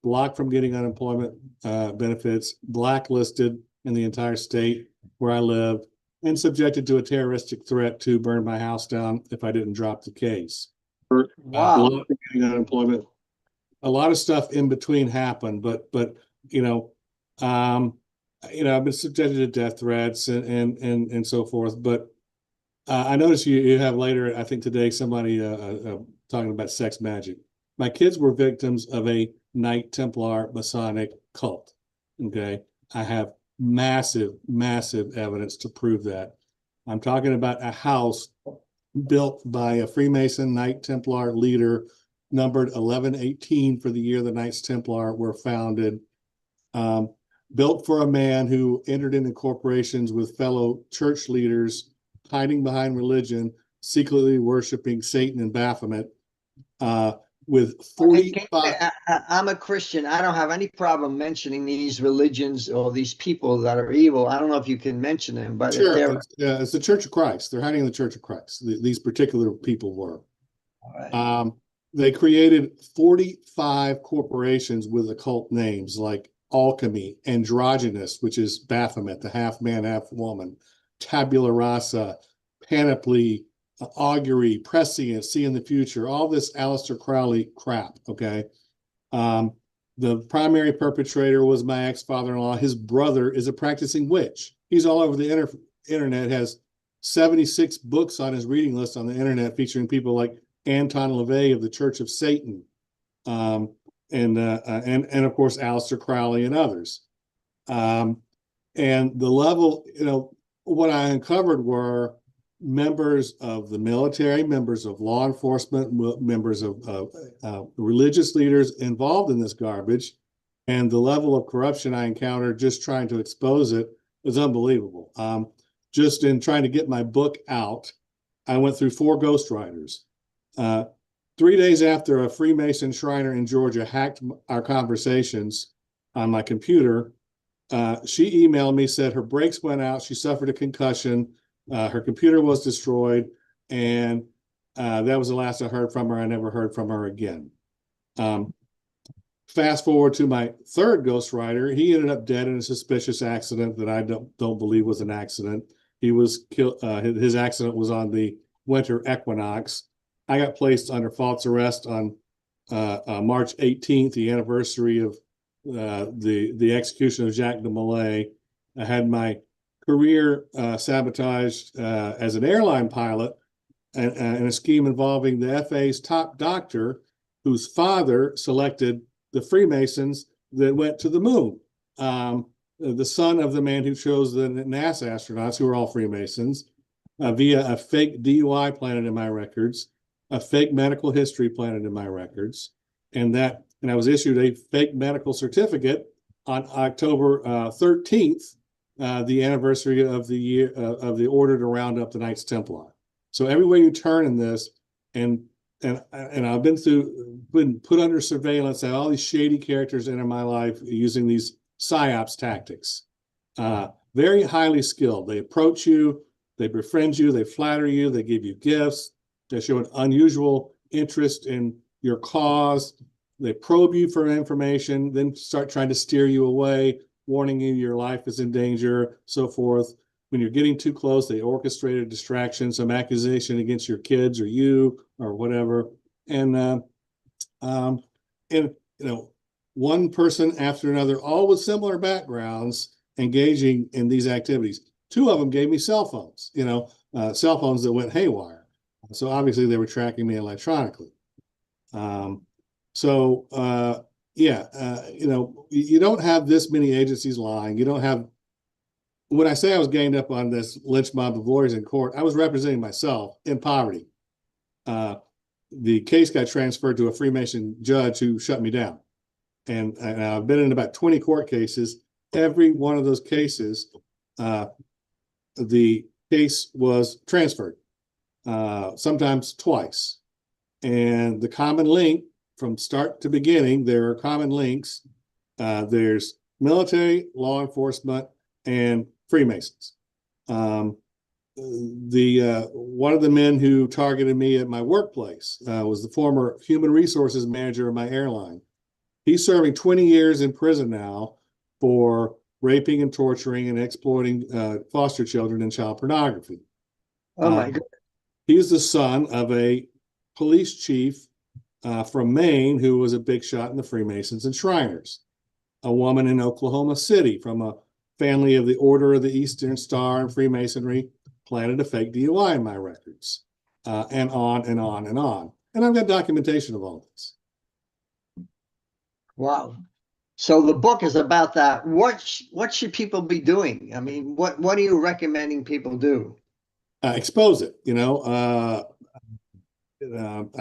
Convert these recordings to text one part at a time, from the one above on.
blocked from getting unemployment benefits, blacklisted in the entire state where I lived, and subjected to a terroristic threat to burn my house down if I didn't drop the case. Wow. Blocked from getting unemployment. A lot of stuff in between happened, but you know, I've been subjected to death threats and so forth. But I noticed you have later, I think today, somebody talking about sex magic. My kids were victims of a Knight Templar Masonic cult. Okay, I have massive evidence to prove that. I'm talking about a house built by a Freemason Knight Templar leader, numbered 1118 for the year the Knights Templar were founded. Built for a man who entered into corporations with fellow church leaders, hiding behind religion, secretly worshiping Satan and Baphomet, with 45. I'm a Christian. I don't have any problem mentioning these religions or these people that are evil. I don't know if you can mention them, but if Sure, they're it's the Church of Christ. They're hiding in the Church of Christ. These particular people were. all right. They created 45 corporations with occult names like Alchemy, Androgynous, which is Baphomet, the half man, half woman, Tabula Rasa, Panoply, Augury, Prescient, Seeing the Future, all this Aleister Crowley crap, okay? The primary perpetrator was my ex-father-in-law. His brother is a practicing witch. He's all over the internet, has 76 books on his reading list on the internet featuring people like Anton LaVey of the Church of Satan, and of course Aleister Crowley and others. And the level, what I uncovered were members of the military, members of law enforcement, members of religious leaders involved in this garbage, and the level of corruption I encountered just trying to expose it is unbelievable. Just in trying to get my book out, I went through 4 ghostwriters. 3 days after a Freemason Shriner in Georgia hacked our conversations on my computer, she emailed me, said her brakes went out, she suffered a concussion, her computer was destroyed, and that was the last I heard from her. I never heard from her again. Fast forward to my 3rd ghostwriter. He ended up dead in a suspicious accident that I don't believe was an accident. He was killed. His accident was on the winter equinox. I got placed under false arrest on March 18th, the anniversary of the execution of Jacques de Molay. I had my career sabotaged as an airline pilot and a scheme involving the FAA's top doctor, whose father selected the Freemasons that went to the moon. The son of the man who chose the NASA astronauts, who were all Freemasons, via a fake DUI planted in my records, a fake medical history planted in my records, and I was issued a fake medical certificate on October 13th, the anniversary of the year of the order to round up the Knights Templar. So everywhere you turn in this, and I've been put under surveillance, and all these shady characters enter my life using these psyops tactics. Very highly skilled. They approach you, they befriend you, they flatter you, they give you gifts, they show an unusual interest in your cause. They probe you for information, then start trying to steer you away, warning you your life is in danger, so forth. When you're getting too close, they orchestrate a distraction, some accusation against your kids or you or whatever. And one person after another, all with similar backgrounds, engaging in these activities. 2 of them gave me cell phones, cell phones that went haywire. So obviously they were tracking me electronically. You don't have this many agencies lying. You don't have, when I say I was ganged up on this lynch mob of lawyers in court, I was representing myself in poverty. The case got transferred to a Freemason judge who shut me down. And I've been in about 20 court cases. Every one of those cases, the case was transferred, sometimes twice. And the common link from start to beginning, there are common links. There's military, law enforcement, and Freemasons. One of the men who targeted me at my workplace was the former human resources manager of my airline. He's serving 20 years in prison now for raping and torturing and exploiting foster children in child pornography. Oh my God. He's the son of a police chief from Maine who was a big shot in the Freemasons and Shriners. A woman in Oklahoma City from a family of the Order of the Eastern Star and Freemasonry planted a fake DUI in my records, and on and on and on. And I've got documentation of all this. Wow. So the book is about that. What should people be doing? I mean, what are you recommending people do? Expose it. I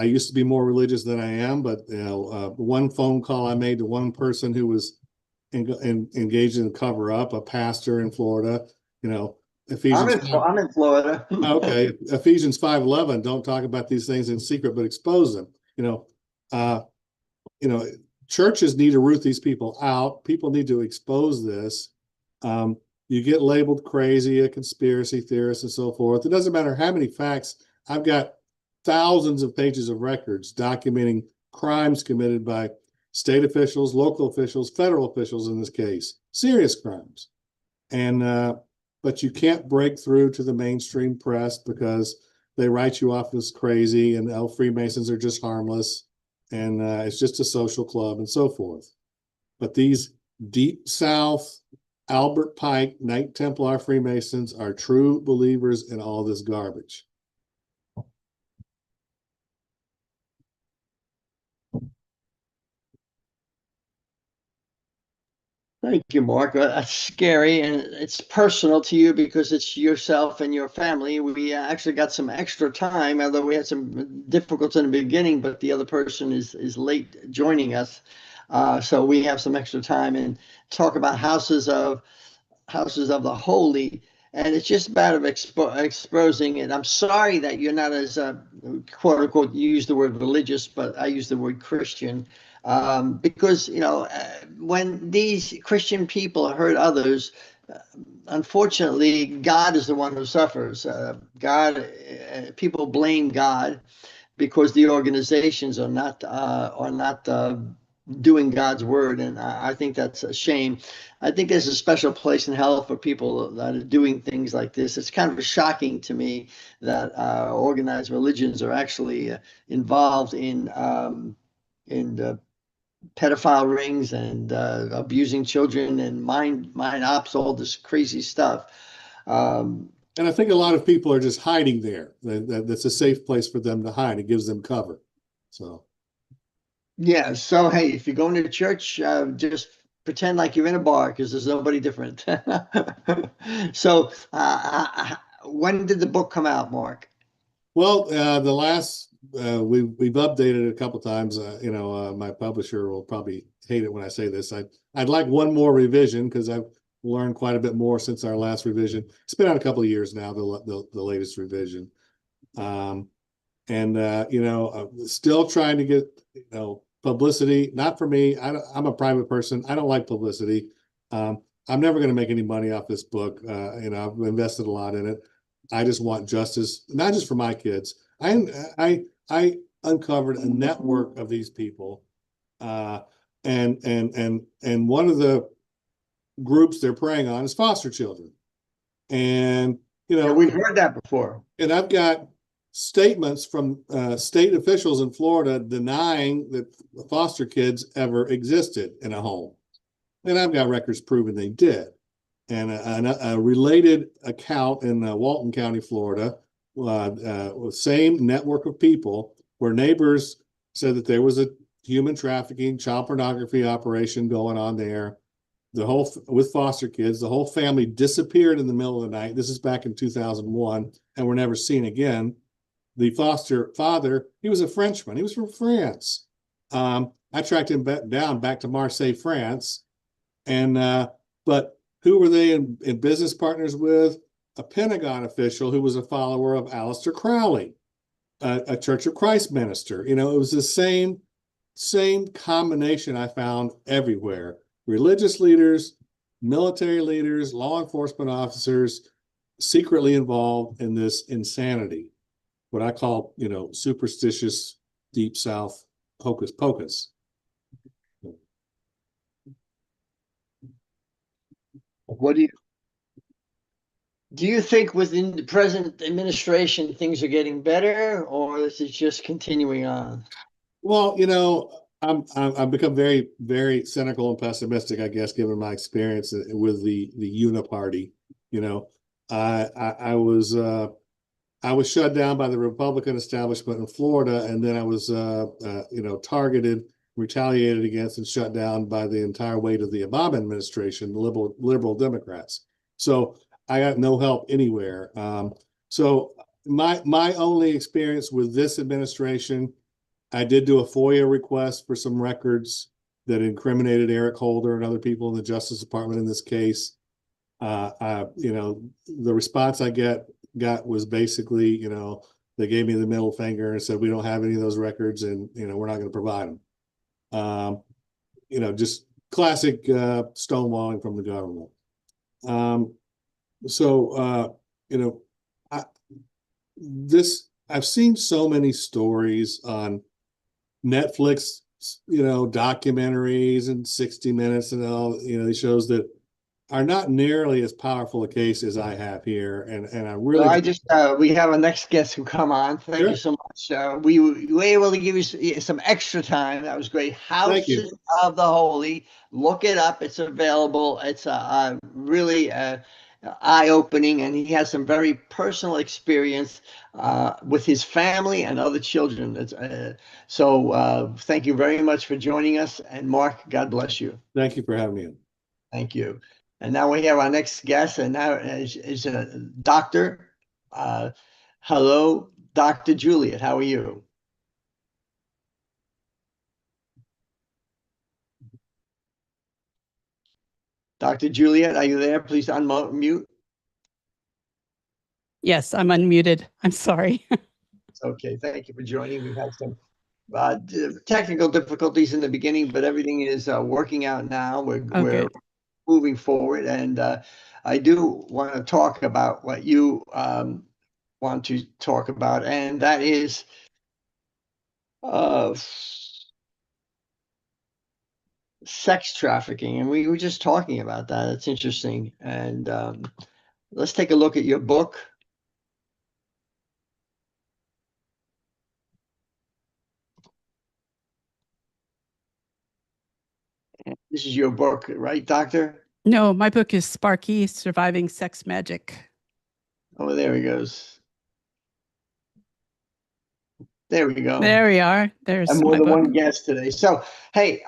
used to be more religious than I am, but one phone call I made to one person who was engaged in a cover up, a pastor in Florida, Ephesians. I'm in Florida. Okay, Ephesians 5:11. Don't talk about these things in secret, but expose them. Churches need to root these people out. People need to expose this. You get labeled crazy, a conspiracy theorist, and so forth. It doesn't matter how many facts. I've got thousands of pages of records documenting crimes committed by state officials, local officials, federal officials in this case, serious crimes. But you can't break through to the mainstream press because they write you off as crazy and Freemasons are just harmless and it's just a social club and so forth. But these deep South, Albert Pike, Knight Templar Freemasons are true believers in all this garbage. Thank you, Mark. That's scary, and it's personal to you because it's yourself and your family. We actually got some extra time, although we had some difficulties in the beginning, but the other person is late joining us. So we have some extra time and talk about houses of the holy. And it's just about exposing it. I'm sorry that you're not as quote unquote, you use the word religious, but I use the word Christian. Because when these Christian people hurt others, unfortunately, God is the one who suffers. People blame God because the organizations are not doing God's word, and I think that's a shame. I think there's a special place in hell for people that are doing things like this. It's kind of shocking to me that organized religions are actually involved in pedophile rings and abusing children and mind ops, all this crazy stuff. And I think a lot of people are just hiding there. That's a safe place for them to hide. It gives them cover. So. Yeah. So, hey, if you're going to church, just pretend like you're in a bar because there's nobody different. So, when did the book come out, Mark? Well, the last we've updated it a couple times. My publisher will probably hate it when I say this. I'd like one more revision because I've learned quite a bit more since our last revision. It's been out a couple of years now, the latest revision. Still trying to get publicity. Not for me. I'm a private person. I don't like publicity. I'm never going to make any money off this book. I've invested a lot in it. I just want justice, not just for my kids. I uncovered a network of these people, and one of the groups they're preying on is foster children. And we've heard that before. And I've got statements from state officials in Florida denying that foster kids ever existed in a home, and I've got records proving they did. And a related account in Walton County, Florida, same network of people where neighbors said that there was a human trafficking, child pornography operation going on there. With foster kids, the whole family disappeared in the middle of the night. This is back in 2001, and were never seen again. The foster father, he was a Frenchman. He was from France. I tracked him down back to Marseille, France, but who were they in business partners with? A Pentagon official who was a follower of Aleister Crowley, a Church of Christ minister. It was the same combination I found everywhere. Religious leaders, military leaders, law enforcement officers secretly involved in this insanity, what I call, superstitious, deep South hocus pocus. What do you think within the present administration things are getting better, or is it just continuing on? Well, I've become very, very cynical and pessimistic, I guess, given my experience with the Uniparty. You know, I was shut down by the Republican establishment in Florida, and then I was targeted, retaliated against, and shut down by the entire weight of the Obama administration, the liberal Democrats. So I got no help anywhere. So my only experience with this administration, I did do a FOIA request for some records that incriminated Eric Holder and other people in the Justice Department in this case. The response I got was basically, they gave me the middle finger and said, we don't have any of those records, and we're not going to provide them. Just classic stonewalling from the government. I've seen so many stories on Netflix, documentaries and 60 Minutes and all, these shows that are not nearly as powerful a case as I have here. And I really, I just, we have a next guest who come on. Thank you so much. We were able to give you some extra time. That was great. Houses of the Holy. Look it up. It's available. It's really eye-opening, and he has some very personal experience with his family and other children. So thank you very much for joining us. And Mark, God bless you. Thank you for having me in. Thank you. And now we have our next guest, and now is a doctor. Hello, Dr. Juliette. How are you? Dr. Juliette, are you there? Please unmute. Yes, I'm unmuted. I'm sorry. It's okay. Thank you for joining. We've had some technical difficulties in the beginning, but everything is working out now. We're moving forward, and I do want to talk about what you want to talk about, and that is sex trafficking. And we were just talking about that. It's interesting. And let's take a look at your book. This is your book, right, Doctor? No, my book is Sparky, Surviving Sex Magic. Oh, there he goes. There we go. There we are. There's more than one guest today. So, hey,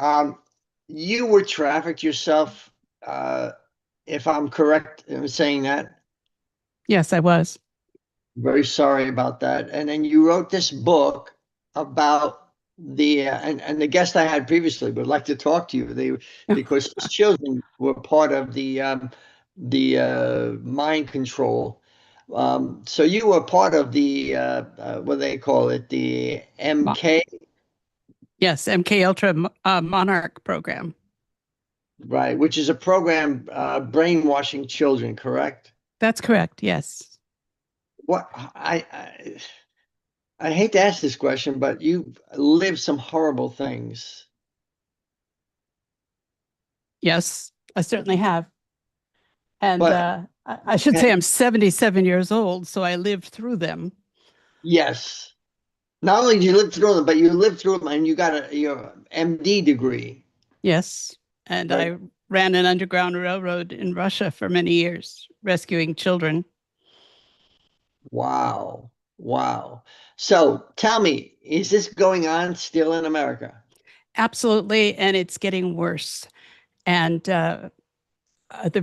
you were trafficked yourself, if I'm correct in saying that. Yes, I was. Very sorry about that. And then you wrote this book about the and the guest I had previously would like to talk to you. Because children were part of the mind control. So you were part of the what do they call it, the MK? Yes, MK Ultra Monarch program. Right, which is a program brainwashing children, correct? That's correct. Yes. What I hate to ask this question, but you've lived some horrible things. Yes, I certainly have. And I should say I'm 77 years old, so I lived through them. Yes. Not only did you live through them, but you lived through them and you got your MD degree. Yes. And right. I ran an underground railroad in Russia for many years, rescuing children. Wow. Wow. So tell me, is this going on still in America? Absolutely. And it's getting worse. And the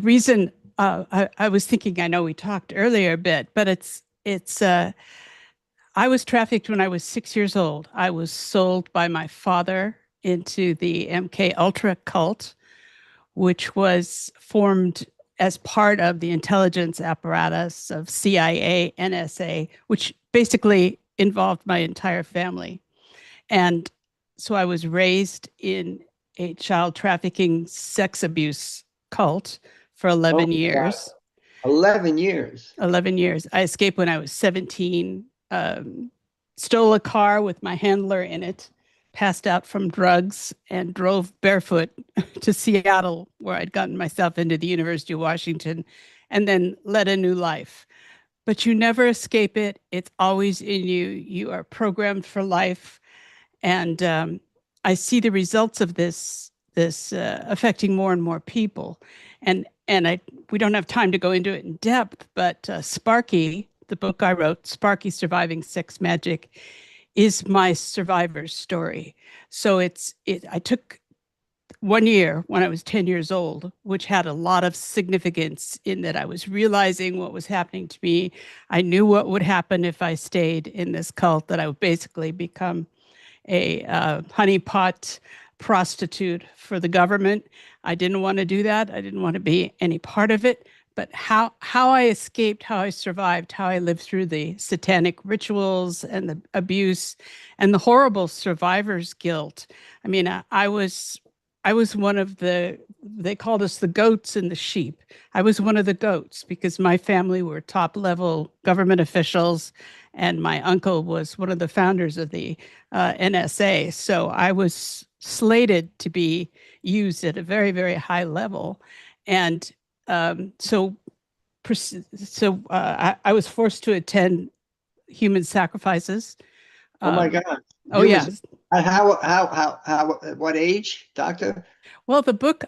reason I was thinking, I know we talked earlier a bit, but I was trafficked when I was 6 years old. I was sold by my father into the MK Ultra cult, which was formed as part of the intelligence apparatus of CIA, NSA, which basically involved my entire family. And so I was raised in a child trafficking sex abuse cult for 11 years. 11 years? 11 years. I escaped when I was 17, stole a car with my handler in it, passed out from drugs and drove barefoot to Seattle, where I'd gotten myself into the University of Washington, and then led a new life. But you never escape it. It's always in you. You are programmed for life. And I see the results of this affecting more and more people. And we don't have time to go into it in depth, but Sparky, the book I wrote, Sparky Surviving Sex Magic, is my survivor's story. So I took 1 year when I was 10 years old, which had a lot of significance in that I was realizing what was happening to me. I knew what would happen if I stayed in this cult, that I would basically become a honeypot prostitute for the government. I didn't want to do that. I didn't want to be any part of it. But how I escaped, how I survived, how I lived through the satanic rituals and the abuse and the horrible survivor's guilt. I mean, I was one of they called us the goats and the sheep. I was one of the goats because my family were top level government officials, and my uncle was one of the founders of the NSA. So I was slated to be used at a very, very high level. And so I was forced to attend human sacrifices. Oh my God. Oh yeah. How, what age, doctor? Well, the book,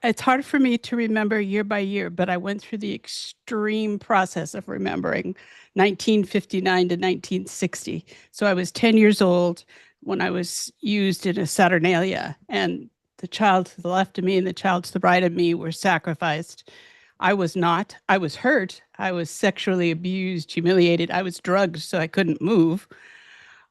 it's hard for me to remember year by year, but I went through the extreme process of remembering 1959 to 1960. So I was 10 years old when I was used in a Saturnalia, and the child to the left of me and the child to the right of me were sacrificed. I was not. I was hurt. I was sexually abused, humiliated. I was drugged, so I couldn't move.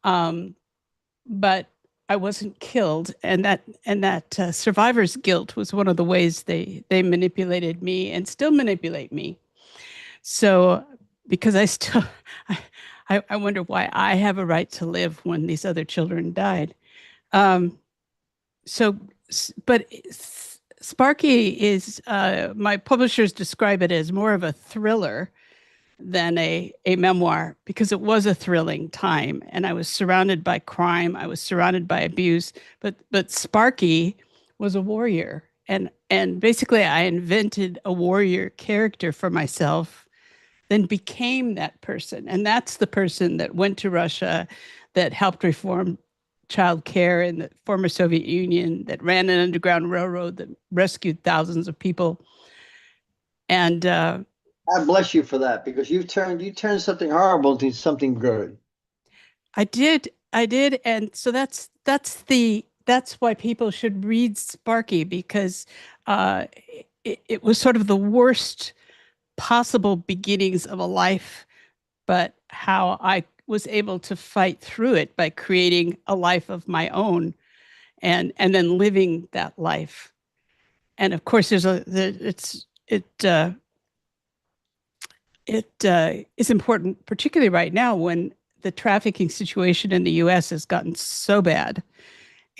But I wasn't killed, and that survivor's guilt was one of the ways they manipulated me and still manipulate me. So, because I wonder why I have a right to live when these other children died. But Sparky is, my publishers describe it as more of a thriller than a memoir, because it was a thrilling time, and I was surrounded by crime. I was surrounded by abuse, but Sparky was a warrior, and basically I invented a warrior character for myself, then became that person. And that's the person that went to Russia, that helped reform child care in the former Soviet Union, that ran an underground railroad, that rescued thousands of people. And God bless you for that, because you turned something horrible into something good. I did. And so that's why people should read Sparky, because it was sort of the worst possible beginnings of a life, but how I was able to fight through it by creating a life of my own, and then living that life. And of course, it is important, particularly right now when the trafficking situation in the U.S. has gotten so bad,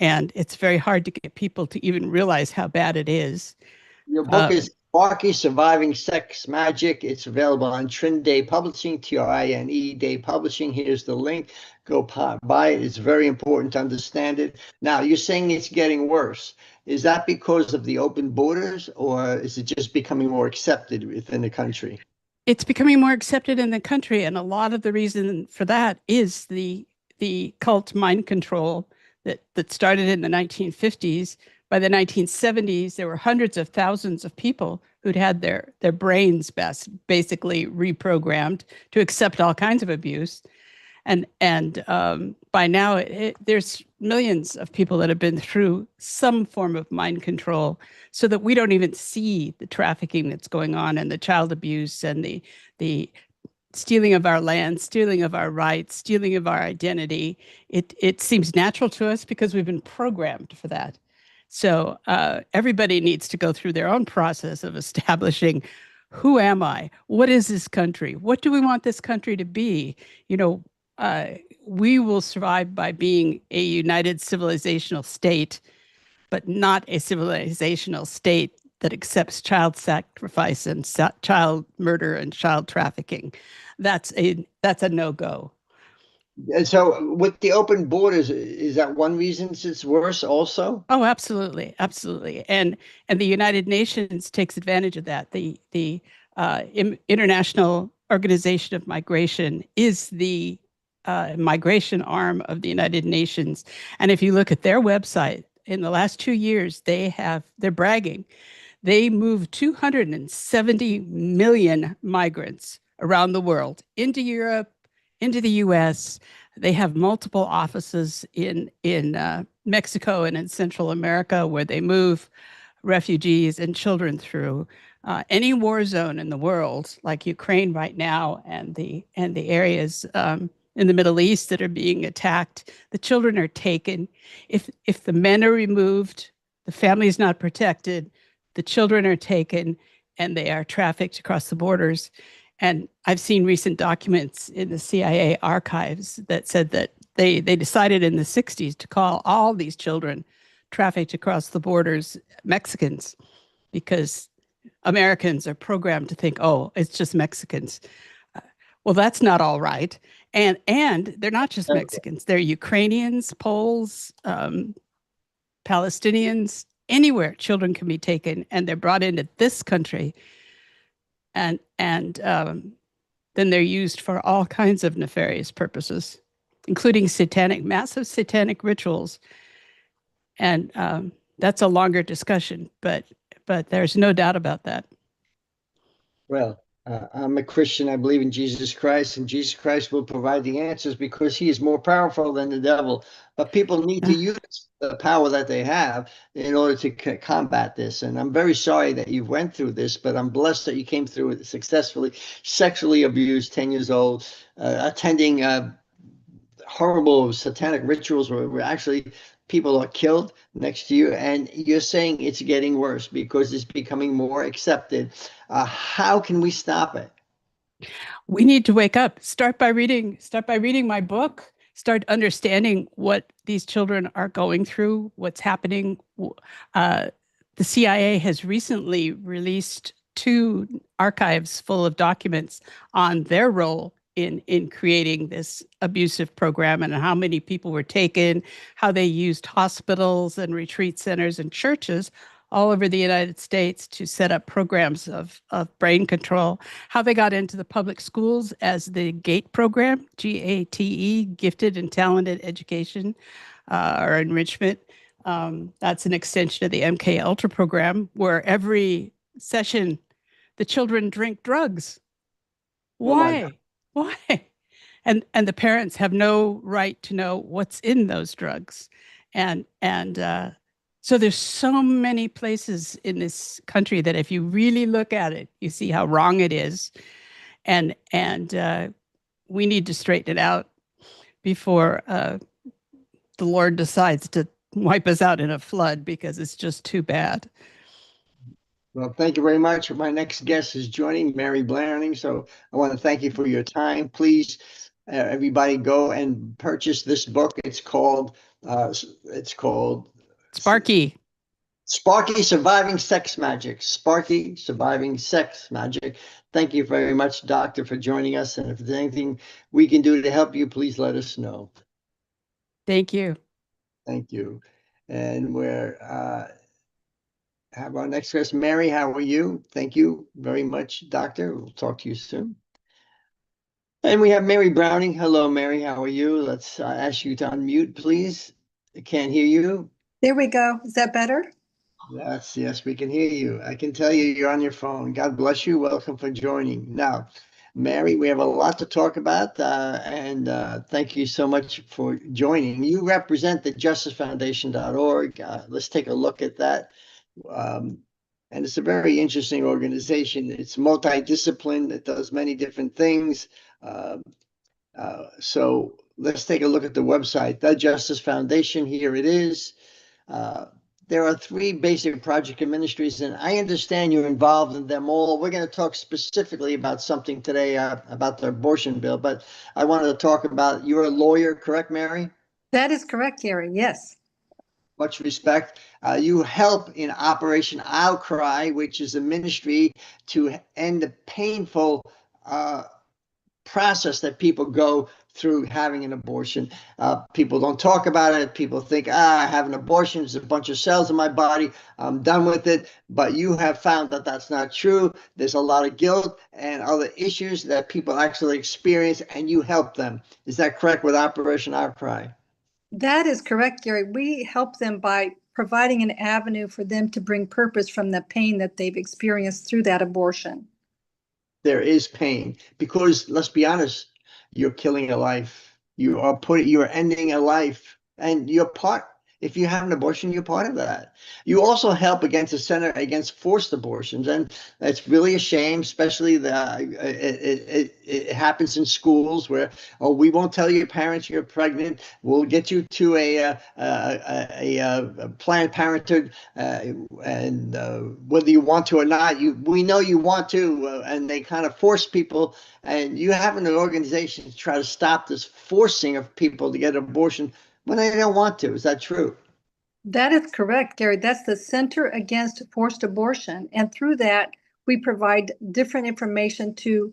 and it's very hard to get people to even realize how bad it is. Your book is Sparky Surviving Sex Magic. It's available on Trine Publishing, TRINE Day Publishing. Here's the link. Go buy it. It's very important to understand it. Now, you're saying it's getting worse. Is that because of the open borders, or is it just becoming more accepted within the country? It's becoming more accepted in the country, and a lot of the reason for that is the cult mind control that started in the 1950s. By the 1970s, there were hundreds of thousands of people who'd had their brains basically reprogrammed to accept all kinds of abuse. And by now, there's millions of people that have been through some form of mind control, so that we don't even see the trafficking that's going on, and the child abuse, and the stealing of our land, stealing of our rights, stealing of our identity. It seems natural to us because we've been programmed for that. So everybody needs to go through their own process of establishing, who am I? What is this country? What do we want this country to be? We will survive by being a united civilizational state, but not a civilizational state that accepts child sacrifice and child murder and child trafficking. That's a no-go. And so with the open borders, is that one reason it's worse also? Oh, absolutely, absolutely. And the United Nations takes advantage of that. The International Organization of Migration is the migration arm of the United Nations. And if you look at their website, in the last 2 years, they're bragging. They moved 270 million migrants around the world into Europe, into the US. They have multiple offices in Mexico and in Central America where they move refugees and children through. Any war zone in the world, like Ukraine right now, and the areas in the Middle East that are being attacked, the children are taken. If the men are removed, the family is not protected, the children are taken, and they are trafficked across the borders. And I've seen recent documents in the CIA archives that said that they decided in the 60s to call all these children trafficked across the borders Mexicans, because Americans are programmed to think, oh, it's just Mexicans. Well, that's not all right. And they're not just Mexicans. They're Ukrainians, Poles, Palestinians, anywhere children can be taken, and they're brought into this country, and then they're used for all kinds of nefarious purposes, including massive satanic rituals. And that's a longer discussion, but there's no doubt about that. Well, I'm a Christian. I believe in Jesus Christ, and Jesus Christ will provide the answers because he is more powerful than the devil. But people need to use the power that they have in order to combat this. And I'm very sorry that you went through this, but I'm blessed that you came through it successfully. Sexually abused, 10 years old, attending horrible satanic rituals where actually people are killed next to you, and you're saying it's getting worse because it's becoming more accepted. How can we stop it? We need to wake up. Start by reading my book. Start understanding what these children are going through, what's happening. The CIA has recently released 2 archives full of documents on their role in creating this abusive program, and how many people were taken, how they used hospitals and retreat centers and churches all over the United States to set up programs of brain control, how they got into the public schools as the GATE program, GATE, Gifted and Talented Education or Enrichment. That's an extension of the MK Ultra program, where every session the children drink drugs. Oh my God. Why? And the parents have no right to know what's in those drugs. And so there's so many places in this country that if you really look at it, you see how wrong it is. And we need to straighten it out before the Lord decides to wipe us out in a flood, because it's just too bad. Well, thank you very much. My next guest is joining, Mary Blanning. So I want to thank you for your time. Please, everybody, go and purchase this book. It's called Sparky. Sparky Surviving Sex Magic. Sparky Surviving Sex Magic. Thank you very much, Doctor, for joining us. And if there's anything we can do to help you, please let us know. Thank you. Thank you. And we're have our next guest, Mary. How are you? Thank you very much, Doctor. We'll talk to you soon. And we have Mary Browning. Hello, Mary. How are you? Let's ask you to unmute, please. I can't hear you. There we go. Is that better? Yes, we can hear you. I can tell you're on your phone. God bless you. Welcome for joining. Now, Mary, we have a lot to talk about, and thank you so much for joining. You represent the justicefoundation.org. Let's take a look at that. And it's a very interesting organization. It's multidisciplined. It does many different things. So let's take a look at the website, The Justice Foundation. Here it is. There are 3 basic project ministries, and I understand you're involved in them all. We're going to talk specifically about something today about the abortion bill, but I wanted to talk about, you're a lawyer, correct, Mary? That is correct, Gary. Yes. Much respect. You help in Operation Outcry, which is a ministry to end the painful process that people go through having an abortion. People don't talk about it. People think, I have an abortion. It's a bunch of cells in my body. I'm done with it. But you have found that that's not true. There's a lot of guilt and other issues that people actually experience, and you help them. Is that correct with Operation Outcry? That is correct, Gary. We help them by providing an avenue for them to bring purpose from the pain that they've experienced through that abortion. There is pain because, let's be honest, you're killing a life. You are ending a life, and you're part. If you have an abortion, you're part of that. You also help against the Center Against Forced Abortions, and it's really a shame, especially it happens in schools where, oh, we won't tell your parents you're pregnant. We'll get you to a Planned Parenthood, and whether you want to or not, we know you want to, and they kind of force people. And you have an organization to try to stop this forcing of people to get an abortion when they don't want to. Is that true? That is correct, Gary. That's the Center Against Forced Abortion. And through that, we provide different information to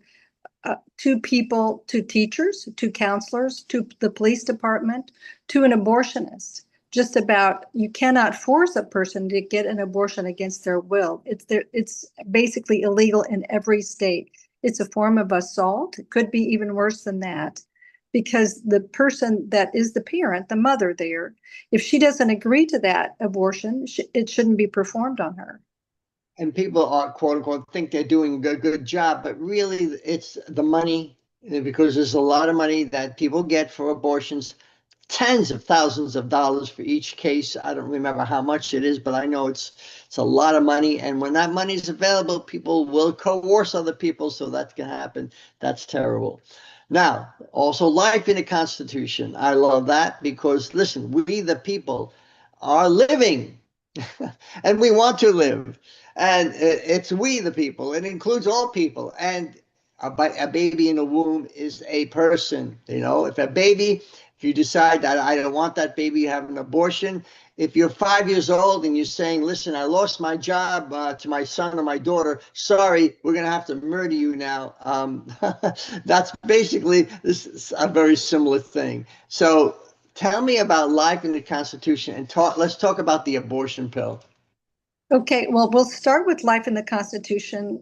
people, to teachers, to counselors, to the police department, to an abortionist. Just about, you cannot force a person to get an abortion against their will. It's basically illegal in every state. It's a form of assault. It could be even worse than that, because the person that is the parent, the mother there, if she doesn't agree to that abortion, it shouldn't be performed on her. And people are, quote unquote, think they're doing a good job, but really it's the money, because there's a lot of money that people get for abortions, tens of thousands of dollars for each case. I don't remember how much it is, but I know it's a lot of money. And when that money is available, people will coerce other people, so that can happen. That's terrible. Now, also life in the Constitution. I love that because, listen, we the people are living and we want to live. And it's we the people. It includes all people. And a baby in the womb is a person. You know, if you decide that I don't want that baby, you have an abortion. If you're 5 years old and you're saying, listen, I lost my job to my son or my daughter, sorry, we're going to have to murder you now. That's basically, this is a very similar thing. So tell me about life in the Constitution and let's talk about the abortion pill. Okay, well, we'll start with life in the Constitution,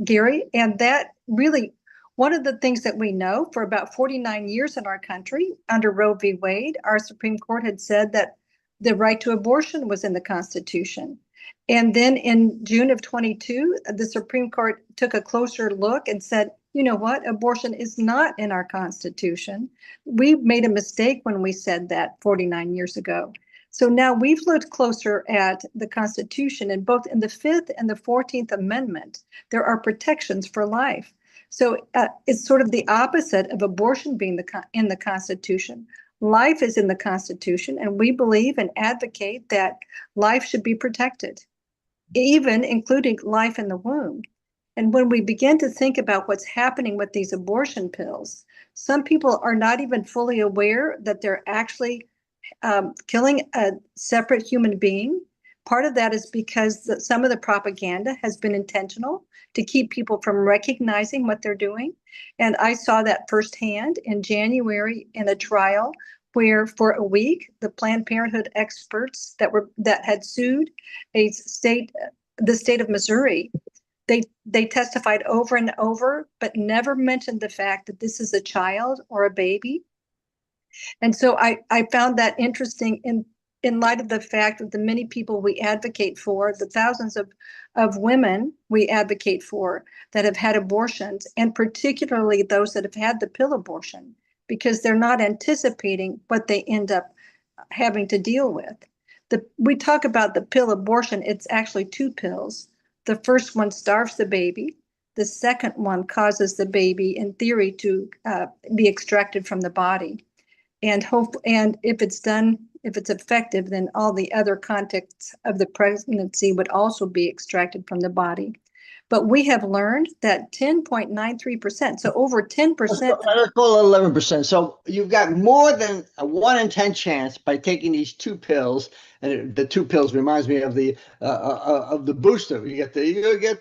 Gary, and that really, one of the things that we know for about 49 years in our country, under Roe v. Wade, our Supreme Court had said that the right to abortion was in the Constitution. And then in June of 22, the Supreme Court took a closer look and said, you know what, abortion is not in our Constitution. We made a mistake when we said that 49 years ago. So now we've looked closer at the Constitution, and both in the 5th and the 14th Amendment, there are protections for life. So it's sort of the opposite of abortion being in the Constitution. Life is in the Constitution, and we believe and advocate that life should be protected, even including life in the womb. And when we begin to think about what's happening with these abortion pills, some people are not even fully aware that they're actually killing a separate human being. Part of that is because some of the propaganda has been intentional to keep people from recognizing what they're doing. And I saw that firsthand in January in a trial where for a week, the Planned Parenthood experts that had sued the state of Missouri, they testified over and over, but never mentioned the fact that this is a child or a baby. And so I found that interesting in light of the fact that the many people we advocate for, the thousands of women we advocate for that have had abortions, and particularly those that have had the pill abortion, because they're not anticipating what they end up having to deal with. We talk about the pill abortion, it's actually 2 pills. The first one starves the baby. The second one causes the baby, in theory, to be extracted from the body. And if it's effective, then all the other contexts of the pregnancy would also be extracted from the body. But we have learned that 10.93%, so over 10%. Let's call it 11%. So you've got more than a 1 in 10 chance by taking these 2 pills. And the 2 pills reminds me of the booster. You get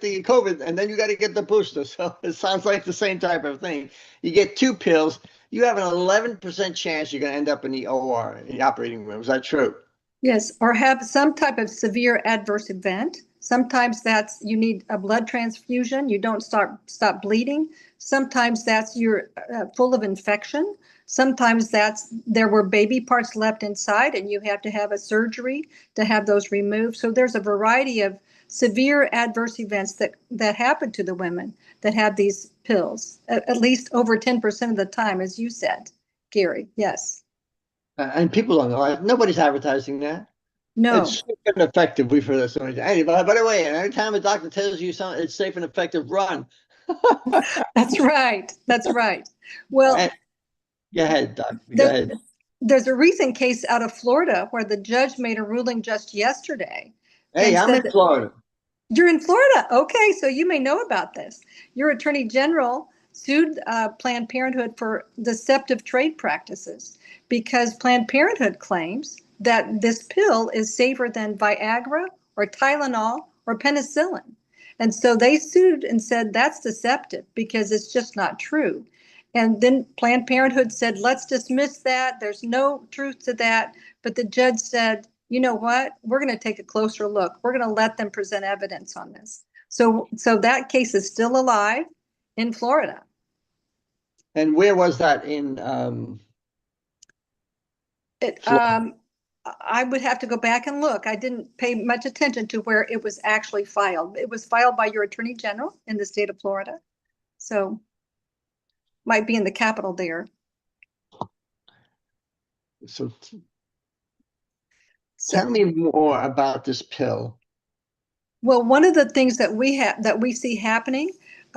the COVID, and then you got to get the booster. So it sounds like the same type of thing. You get 2 pills. you have an 11% chance you're going to end up in the OR, in the operating room. Is that true? Yes, or have some type of severe adverse event. Sometimes that's you need a blood transfusion. You don't stop bleeding. Sometimes that's you're full of infection. Sometimes that's there were baby parts left inside and you have to have a surgery to have those removed. So there's a variety of severe adverse events that happen to the women that have these pills, at least over 10% of the time, as you said, Gary. Yes. And people don't know. Nobody's advertising that. No. It's safe and effective. We've heard that so many times. Hey, by the way, every time a doctor tells you something, it's safe and effective, run. That's right. That's right. Well, Go ahead, Doc. Go ahead. There's a recent case out of Florida where the judge made a ruling just yesterday. Hey, I'm in Florida. You're in Florida. Okay, so you may know about this. Your attorney general sued Planned Parenthood for deceptive trade practices because Planned Parenthood claims that this pill is safer than Viagra or Tylenol or penicillin. And so they sued and said that's deceptive because it's just not true. And then Planned Parenthood said, let's dismiss that. There's no truth to that. But the judge said, you know what? We're going to take a closer look. We're going to let them present evidence on this. So that case is still alive in Florida. And where was that in? I would have to go back and look. I didn't pay much attention to where it was actually filed. It was filed by your attorney general in the state of Florida. So might be in the capital there. So tell me more about this pill. Well, one of the things that we see happening,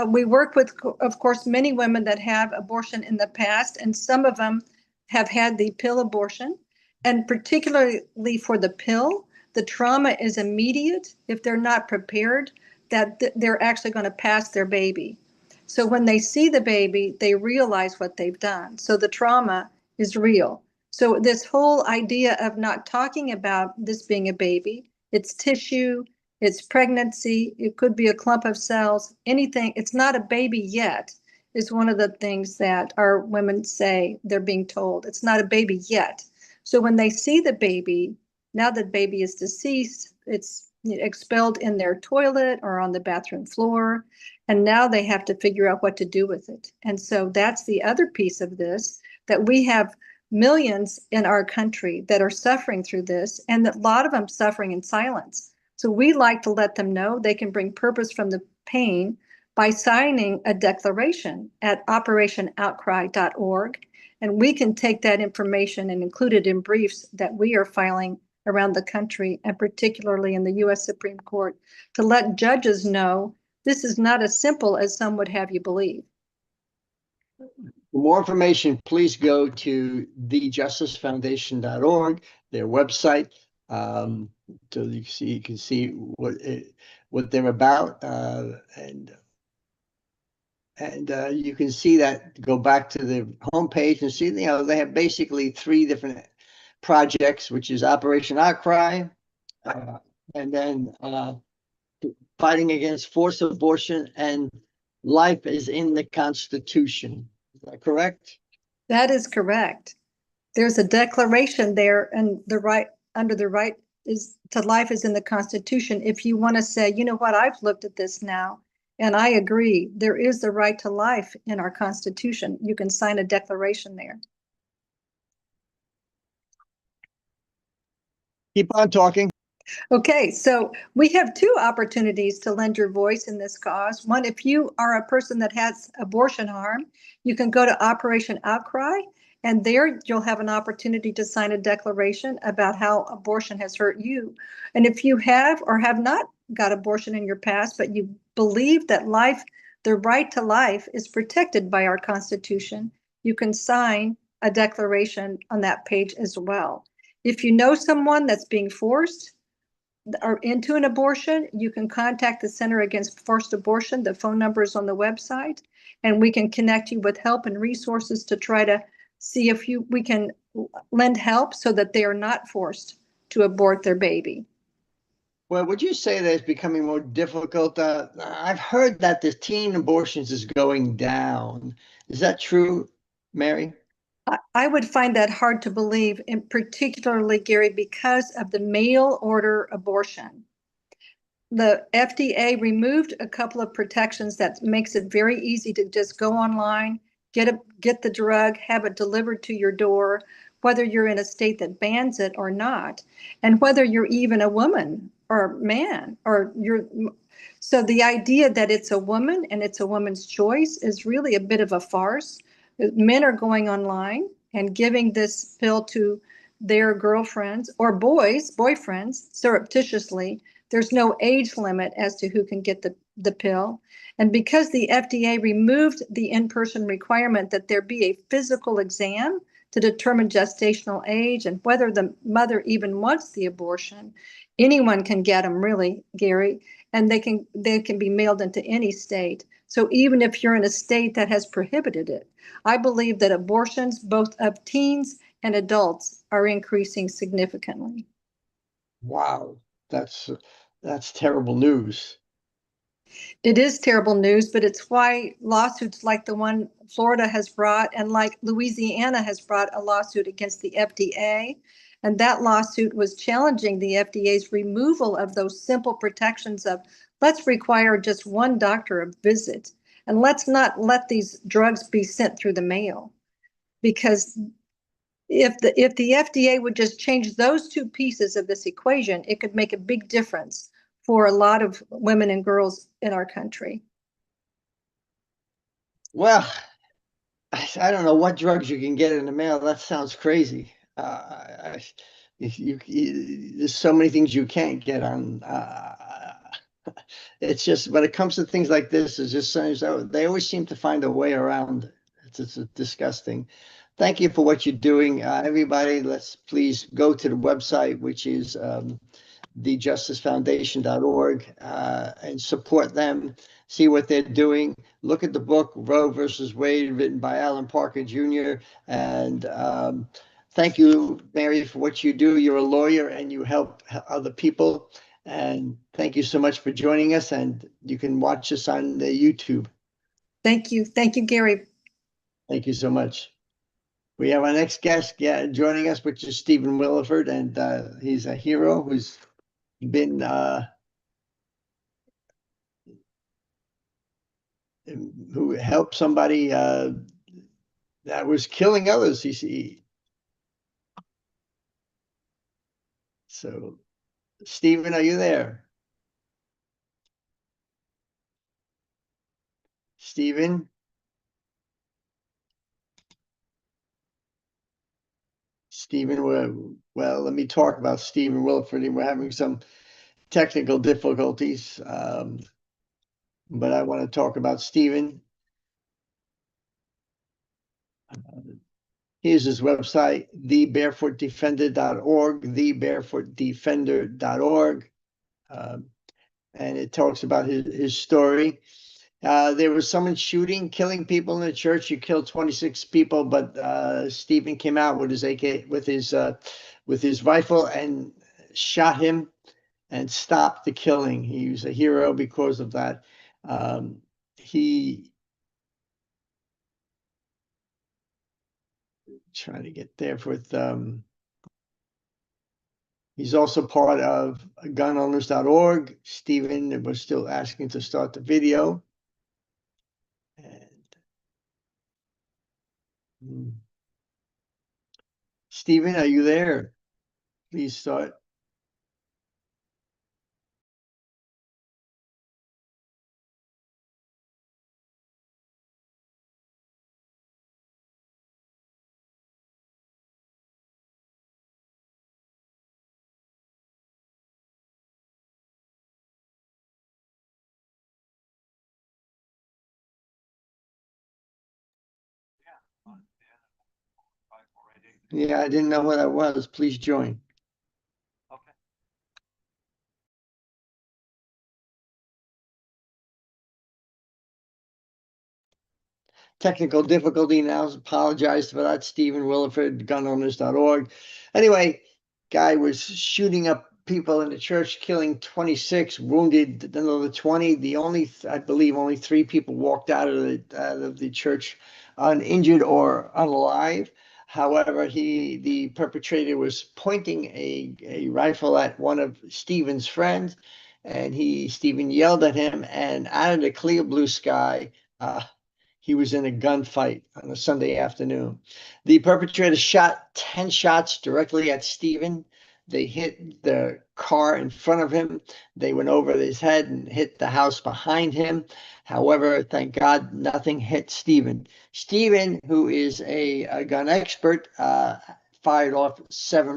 we work with, of course, many women that have abortion in the past, and some of them have had the pill abortion. And particularly for the pill, the trauma is immediate if they're not prepared that they're actually going to pass their baby. So when they see the baby, they realize what they've done. So the trauma is real. So this whole idea of not talking about this being a baby, it's tissue, it's pregnancy, it could be a clump of cells, anything, it's not a baby yet, is one of the things that our women say they're being told. It's not a baby yet. So when they see the baby, now that baby is deceased, it's expelled in their toilet or on the bathroom floor. And now they have to figure out what to do with it. And so that's the other piece of this, that we have millions in our country that are suffering through this, and a lot of them suffering in silence. So we like to let them know they can bring purpose from the pain by signing a declaration at operationoutcry.org. And we can take that information and include it in briefs that we are filing around the country, and particularly in the U.S. Supreme Court, to let judges know this is not as simple as some would have you believe. For more information, please go to thejusticefoundation.org, their website, so you can see what they're about, and you can see that. Go back to the homepage and see, they have basically 3 different projects, which is Operation Outcry, and then fighting against forced abortion, and life is in the Constitution. Is that correct? That is correct. There's a declaration there, and the right under the right is to life is in the Constitution. If you want to say, you know what, I've looked at this now, and I agree, there is the right to life in our Constitution. You can sign a declaration there. Keep on talking. Okay, so we have 2 opportunities to lend your voice in this cause. One, if you are a person that has abortion harm, you can go to Operation Outcry, and there you'll have an opportunity to sign a declaration about how abortion has hurt you. And if you have or have not got abortion in your past, but you believe that life, the right to life, is protected by our Constitution, you can sign a declaration on that page as well. If you know someone that's being forced or into an abortion, you can contact the Center Against Forced Abortion. The phone number is on the website, and we can connect you with help and resources to try to see if we can lend help so that they are not forced to abort their baby. Well, would you say that it's becoming more difficult? I've heard that the teen abortions is going down. Is that true, Mary? I would find that hard to believe, and particularly, Gary, because of the mail order abortion. The FDA removed a couple of protections that makes it very easy to just go online, get the drug, have it delivered to your door, whether you're in a state that bans it or not, and whether you're even a woman or man or you're. So the idea that it's a woman and it's a woman's choice is really a bit of a farce. Men are going online and giving this pill to their girlfriends or boyfriends surreptitiously. There's no age limit as to who can get the pill. And because the FDA removed the in-person requirement that there be a physical exam to determine gestational age and whether the mother even wants the abortion, anyone can get them, really, Gary, and they can be mailed into any state. So even if you're in a state that has prohibited it, I believe that abortions, both of teens and adults, are increasing significantly. Wow, that's terrible news. It is terrible news, but it's why lawsuits like the one Florida has brought and like Louisiana has brought a lawsuit against the FDA. And that lawsuit was challenging the FDA's removal of those simple protections of let's require just one doctor a visit and let's not let these drugs be sent through the mail. Because if the FDA would just change those two pieces of this equation, it could make a big difference for a lot of women and girls in our country. Well, I don't know what drugs you can get in the mail. That sounds crazy. There's so many things you can't get on. It's just when it comes to things like this, it's just they always seem to find a way around. It's disgusting. Thank you for what you're doing, everybody. Let's please go to the website, which is thejusticefoundation.org, and support them. See what they're doing. Look at the book Roe versus Wade, written by Alan Parker Jr. And thank you, Mary, for what you do. You're a lawyer and you help other people. And thank you so much for joining us. And you can watch us on the YouTube. Thank you. Thank you, Gary. Thank you so much. We have our next guest joining us, which is Stephen Willeford, and he's a hero who's been who helped somebody that was killing others. So, Stephen, are you there? Stephen? Stephen, well, let me talk about Stephen Willeford. We're having some technical difficulties, but I want to talk about Stephen. Here's his website, thebarefootdefender.org, thebarefootdefender.org. And it talks about his story. There was someone killing people in the church. He killed 26 people, but Stephen came out with his AK, with his rifle, and shot him and stopped the killing. He was a hero because of that. He trying to get there with. He's also part of gunowners.org. Stephen was still asking to start the video. And Stephen, are you there? Please start. Yeah, I didn't know what that was. Please join. Technical difficulty now. Apologize for that. Stephen Willeford, gunowners.org. Anyway, guy was shooting up people in the church, killing 26, wounded another 20. I believe only 3 people walked out of the church uninjured or unalive. However, the perpetrator was pointing a rifle at one of Stephen's friends, and Stephen yelled at him, and out of the clear blue sky, he was in a gunfight on a Sunday afternoon. The perpetrator shot 10 shots directly at Stephen. They hit the car in front of him. They went over his head and hit the house behind him. However, thank God, nothing hit Stephen. Stephen, who is a gun expert, fired off 6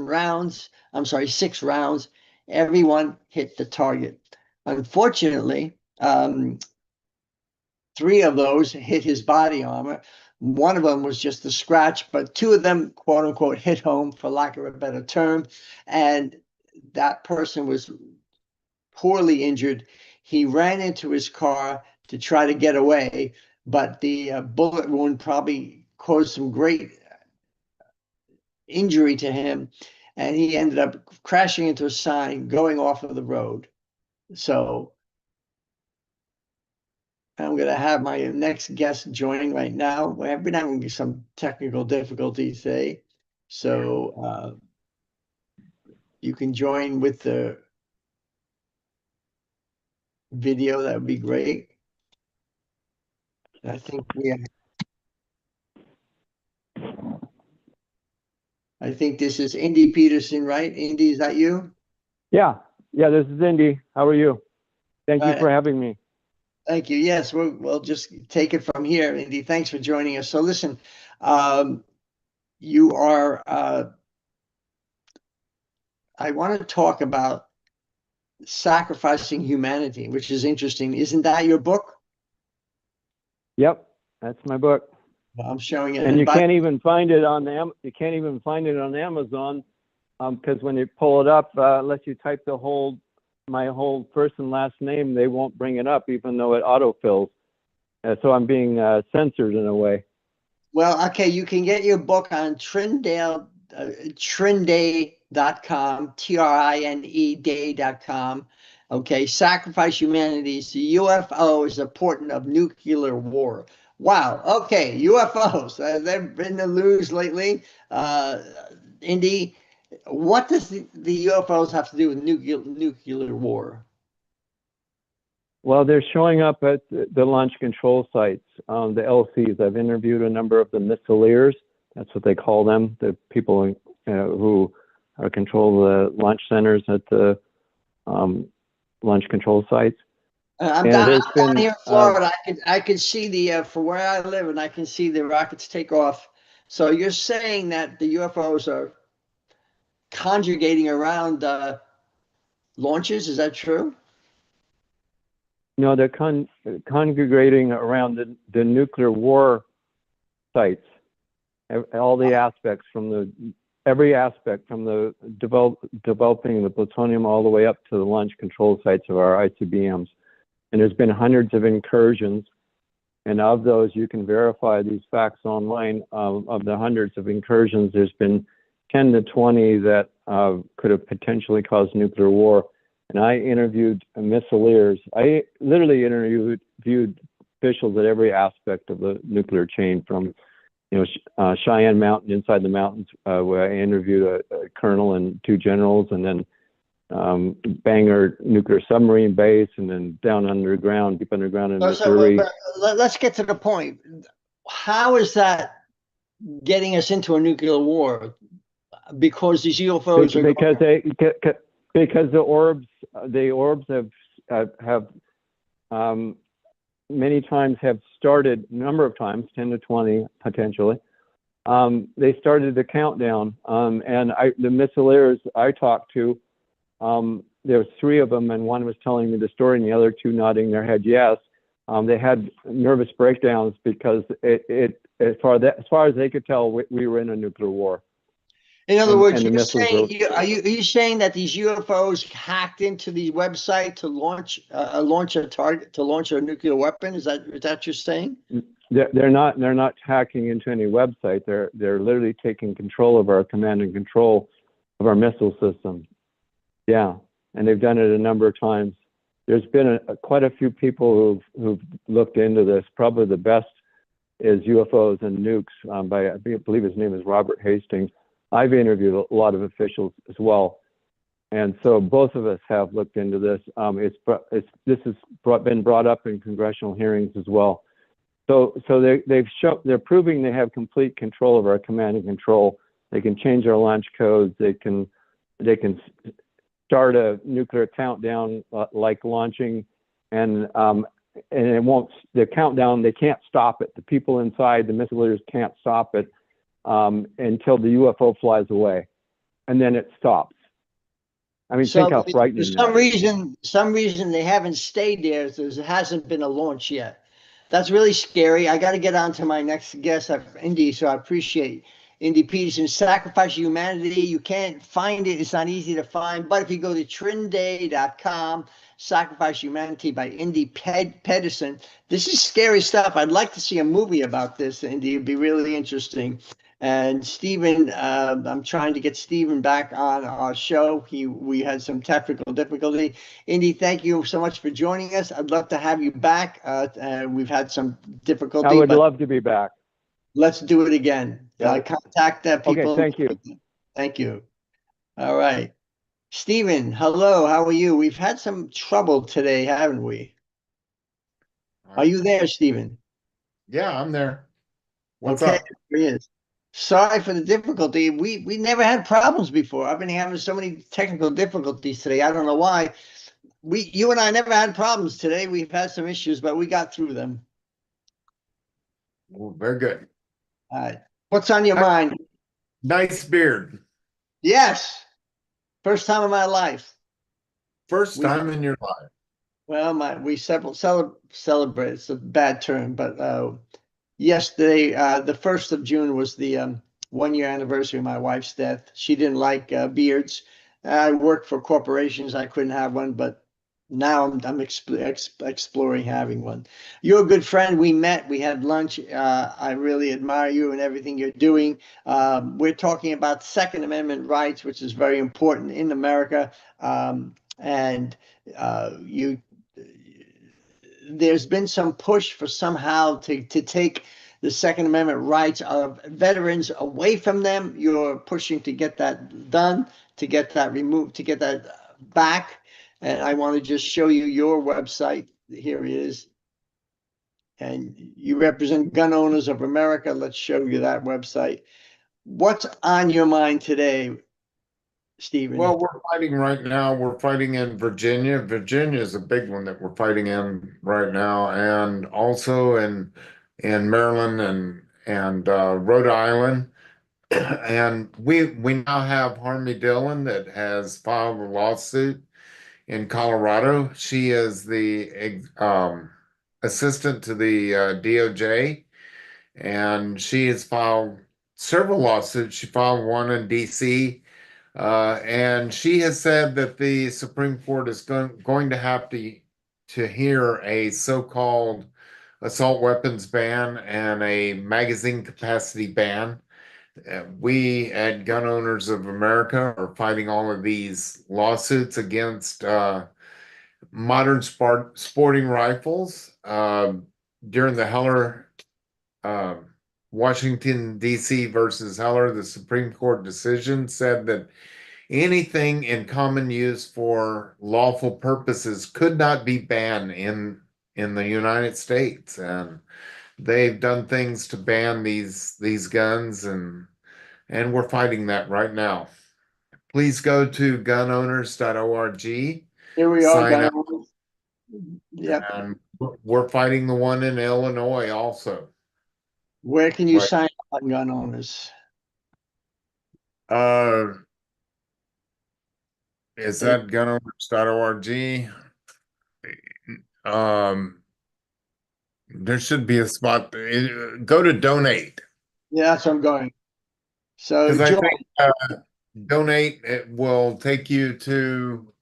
rounds. Everyone hit the target. Unfortunately, 3 of those hit his body armor. One of them was just a scratch, but 2 of them, quote unquote, hit home, for lack of a better term. And that person was poorly injured. He ran into his car to try to get away, but the bullet wound probably caused some great injury to him. And he ended up crashing into a sign, going off of the road. So I'm going to have my next guest joining right now. We've been having some technical difficulties today. So you can join with the video. That would be great. I think this is Indy Pederson, right? Indy, is that you? Yeah, this is Indy. How are you? Thank you for having me. Thank you. Yes, we'll just take it from here, Indy. Thanks for joining us. So listen, you are, I want to talk about sacrificing humanity, which is interesting. Isn't that your book? Yep, that's my book. Well, I'm showing it. And you can't even find it on Amazon because when you pull it up, unless you type my whole first and last name, they won't bring it up, even though it autofills. So I'm being censored in a way. Well, okay, you can get your book on Trindale, Trinday.com, TRINE day.com. Okay, Sacrifice Humanity's UFO is a portent of nuclear war. Wow. Okay, UFOs. They've been in the news lately. Indy, what does the UFOs have to do with nuclear war? Well, they're showing up at the launch control sites, the LCs. I've interviewed a number of the missileers. That's what they call them, the people who control the launch centers at the launch control sites. I'm down here in Florida. I can see from where I live, and I can see the rockets take off. So you're saying that the UFOs are conjugating around launches? Is that true? No, they're congregating around the nuclear war sites. All the aspects every aspect from the developing the plutonium all the way up to the launch control sites of our ICBMs. And there's been hundreds of incursions. And of those, you can verify these facts online. Of the hundreds of incursions, there's been 10 to 20 that could have potentially caused nuclear war. And I interviewed missileers. I literally interviewed officials at every aspect of the nuclear chain, from Cheyenne Mountain, inside the mountains, where I interviewed a colonel and 2 generals, and then Bangor nuclear submarine base, and then down underground, deep underground in Missouri. Let's get to the point. How is that getting us into a nuclear war? Because these UFOs because the orbs have many times have started, a number of times, 10 to 20 potentially. They started the countdown, and the missileers I talked to, there was 3 of them, and one was telling me the story, and the other 2 nodding their head yes. They had nervous breakdowns because as far as they could tell, we were in a nuclear war. In other words, are you saying that these UFOs hacked into the website to launch a target, to launch a nuclear weapon? Is that what you're saying? They're not hacking into any website. They're literally taking control of our command and control of our missile system. Yeah, and they've done it a number of times. There's been quite a few people who've looked into this. Probably the best is UFOs and Nukes by, I believe his name is Robert Hastings. I've interviewed a lot of officials as well. And so both of us have looked into this. This has been brought up in congressional hearings as well. So they're proving they have complete control of our command and control. They can change our launch codes. They can start a nuclear countdown like launching, and it won't. The countdown, they can't stop it. The people inside, the missile leaders, can't stop it until the UFO flies away, and then it stops. I mean, think how frightening for that is. some reason they haven't stayed there. There hasn't been a launch yet. That's really scary. I got to get on to my next guest, Indy. So I appreciate Indy Pederson. Sacrifice Humanity. You can't find it. It's not easy to find. But if you go to trinday.com, Sacrifice Humanity by Indy Pederson. This is scary stuff. I'd like to see a movie about this, Indy. It'd be really interesting. And Stephen, I'm trying to get Stephen back on our show. We had some technical difficulty. Indy, thank you so much for joining us. I'd love to have you back. We've had some difficulty. I would love to be back. Let's do it again. Yeah. Contact people. Okay, thank you. Thank you. All right. Stephen, hello. How are you? We've had some trouble today, haven't we? Are you there, Stephen? Yeah, I'm there. What's okay, up? There he is. Sorry for the difficulty. We never had problems before. I've been having so many technical difficulties today. I don't know why. You and I never had problems today. We've had some issues, but we got through them. Well, very good. All right. What's on your mind? Nice beard. Yes. First time in my life. First time in your life. Well, we celebrate. It's a bad term, but yesterday, the 1st of June was the 1-year anniversary of my wife's death. She didn't like beards. I worked for corporations. I couldn't have one, but now I'm exploring having one. You're a good friend. We met. We had lunch. I really admire you and everything you're doing. We're talking about Second Amendment rights, which is very important in America. There's been some push for somehow to take the Second Amendment rights of veterans away from them. You're pushing to get that done, to get that removed, to get that back. And I want to just show you your website. Here it is. And you represent Gun Owners of America. Let's show you that website. What's on your mind today, Stephen? Well, we're fighting right now. We're fighting in Virginia. Virginia is a big one that we're fighting in right now, and also in Maryland and Rhode Island. And we now have Harmony Dillon that has filed a lawsuit in Colorado. She is the assistant to the DOJ, and she has filed several lawsuits. She filed one in DC. And she has said that the Supreme Court is going to have to hear a so-called assault weapons ban and a magazine capacity ban. We at Gun Owners of America are fighting all of these lawsuits against modern sporting rifles. During the Heller Washington, D.C. versus Heller, the Supreme Court decision said that anything in common use for lawful purposes could not be banned in the United States. And they've done things to ban these guns, and we're fighting that right now. Please go to gunowners.org. Here we are, Gun Owners. Yep. And we're fighting the one in Illinois also. Where can you sign up on Gun Owners? Is that gunowners.org? There should be a spot. Go to donate. Yeah, that's where I'm going. So I think donate, it will take you to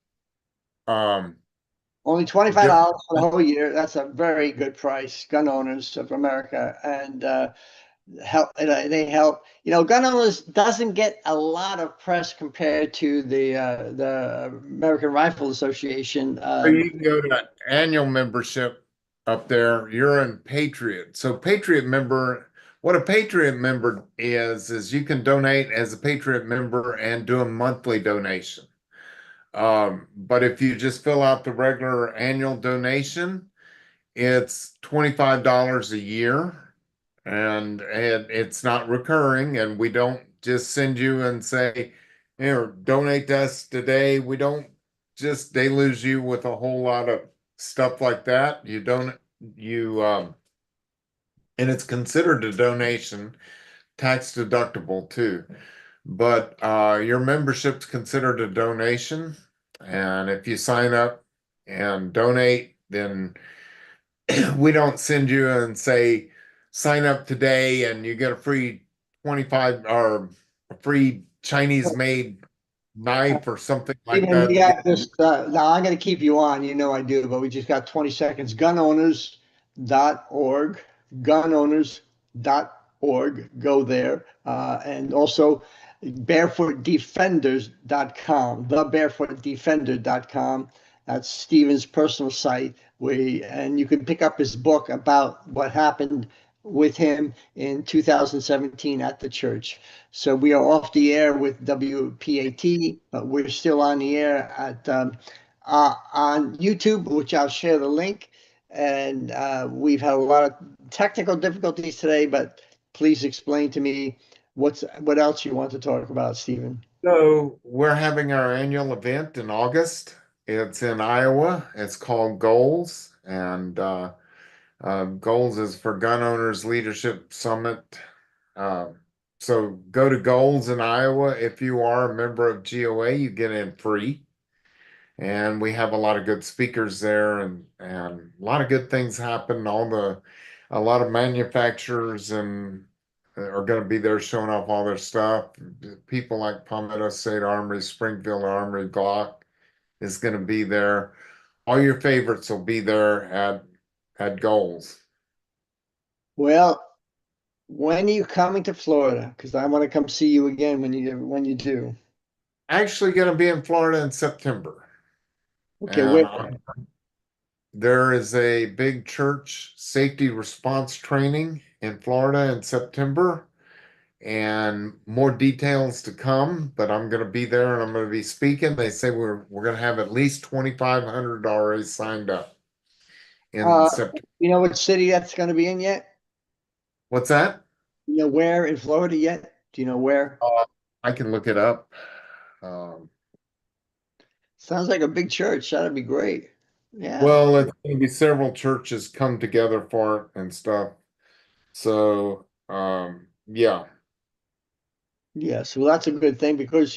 only $25 for the whole year. That's a very good price. Gun Owners of America, and they help. You know, Gun Owners doesn't get a lot of press compared to the American Rifle Association. So you can go to annual membership up there. You're in Patriot. So Patriot member, what a Patriot member is you can donate as a Patriot member and do a monthly donation. But if you just fill out the regular annual donation, it's $25 a year, and it's not recurring, and we don't just send you and say, here, donate to us today. We don't just deluge you with a whole lot of stuff like that. You don't you and it's considered a donation, tax deductible too. But your membership's considered a donation, and if you sign up and donate, then we don't send you and say sign up today and you get a free 25 or a free Chinese made knife or something like Stephen, we that. got this, now I'm gonna keep you on, you know I do, but we just got 20 seconds. Gunowners.org, gunowners.org, go there. And also barefootdefenders.com, thebarefootdefender.com. That's Stephen's personal site. And you can pick up his book about what happened with him in 2017 at the church. So we are off the air with WPAT, but we're still on the air at on YouTube, which I'll share the link. And we've had a lot of technical difficulties today, but please explain to me what else you want to talk about, Stephen. So we're having our annual event in August. It's in Iowa. It's called Goals, and Goals is for Gun Owners Leadership Summit. Uh, so go to Goals in Iowa. If you are a member of GOA, you get in free. And we have a lot of good speakers there, and a lot of good things happen. A lot of manufacturers and are going to be there showing off all their stuff. People like Palmetto State Armory, Springfield Armory, Glock is going to be there. All your favorites will be there at Goals. Well, when are you coming to Florida? Because I want to come see you again when you do. Actually, going to be in Florida in September. Okay, And where? there is a big church safety response training in Florida in September, and more details to come, but I'm going to be there and I'm going to be speaking. They say we're going to have at least 2,500 already signed up in September. You know what city that's going to be in yet? What's that? You know where in Florida yet? Do you know where? I can look it up. Sounds like a big church. That'd be great. Yeah. Well, it's going to be several churches come together for it and stuff. So, yeah. Yes, well, that's a good thing because,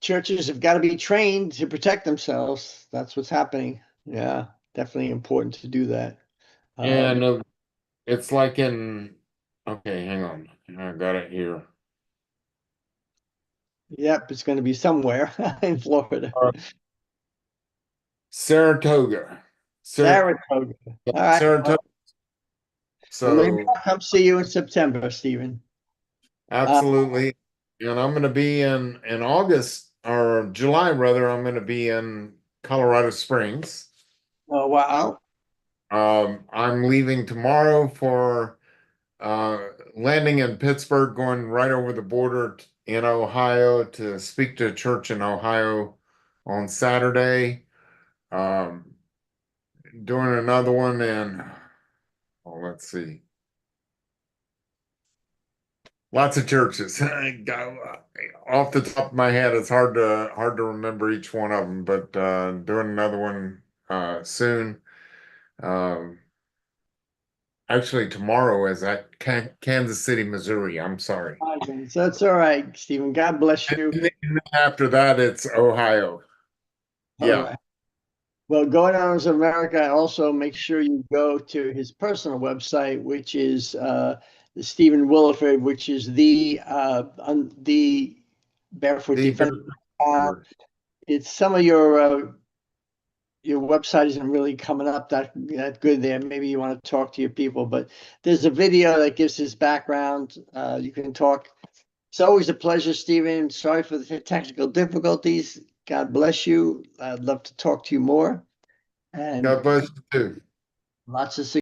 churches have got to be trained to protect themselves. That's what's happening. Yeah, definitely important to do that. And it's like okay, hang on. I got it here. Yep, it's going to be somewhere in Florida. Saratoga. Saratoga. All right. Saratoga. Well, maybe So, I'll come see you in September, Stephen. absolutely. And I'm going to be in August or July, rather, I'm going to be in Colorado Springs. Oh, wow. I'm leaving tomorrow for landing in Pittsburgh, going right over the border in Ohio to speak to a church in Ohio on Saturday. Doing another one let's see. Lots of churches. Off the top of my head, it's hard to remember each one of them, but doing another one soon. Actually, tomorrow is at Kansas City, Missouri. I'm sorry. So that's all right, Stephen. God bless you. And then after that, it's Ohio. All Yeah. right. Well, Going Honors of America, also make sure you go to his personal website, which is Stephen Willeford, which is the Barefoot Defender. It's some of your website isn't really coming up that good there. Maybe you want to talk to your people, but there's a video that gives his background. You can talk. It's always a pleasure, Stephen. Sorry for the technical difficulties. God bless you. I'd love to talk to you more. And God bless you too. Lots of